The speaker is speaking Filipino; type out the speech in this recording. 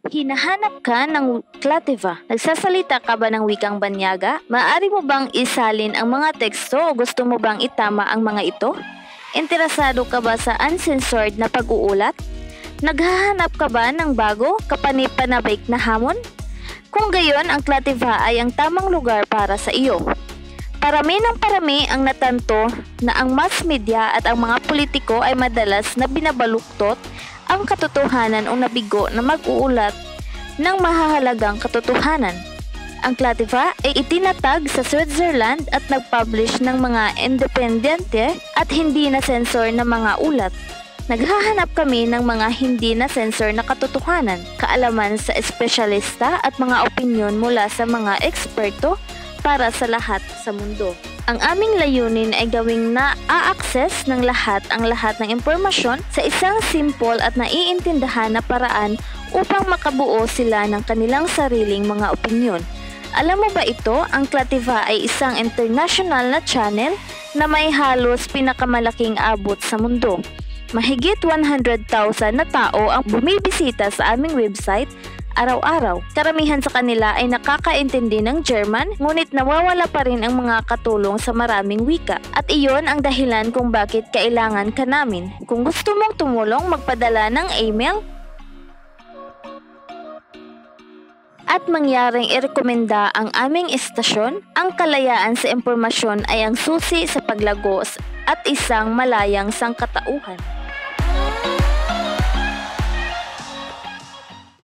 Hinahanap ka ng Klativa. Nagsasalita ka ba ng wikang banyaga? Maaari mo bang isalin ang mga teksto o gusto mo bang itama ang mga ito? Interesado ka ba sa uncensored na pag-uulat? Naghahanap ka ba ng bago, kapani-panabik na hamon? Kung gayon, ang Klativa ay ang tamang lugar para sa iyo. Parami ng parami ang natanto na ang mass media at ang mga politiko ay madalas na binabaluktot ang katotohanan o nabigo na mag-uulat ng mahahalagang katotohanan. Ang Klativa ay itinatag sa Switzerland at nag-publish ng mga independente at hindi na sensor na mga ulat. Naghahanap kami ng mga hindi na sensor na katotohanan, kaalaman sa espesyalista at mga opinyon mula sa mga eksperto para sa lahat sa mundo. Ang aming layunin ay gawing na-a-access ng lahat ang lahat ng impormasyon sa isang simple at naiintindahan na paraan upang makabuo sila ng kanilang sariling mga opinyon. Alam mo ba ito, ang Klativa ay isang international na channel na may halos pinakamalaking abot sa mundo. Mahigit 100,000 na tao ang bumibisita sa aming website araw-araw. Karamihan sa kanila ay nakakaintindi ng German, ngunit nawawala pa rin ang mga katulong sa maraming wika. At iyon ang dahilan kung bakit kailangan ka namin. Kung gusto mong tumulong, magpadala ng email at mangyaring irekomenda ang aming istasyon. Ang kalayaan sa impormasyon ay ang susi sa paglagos at isang malayang sangkatauhan.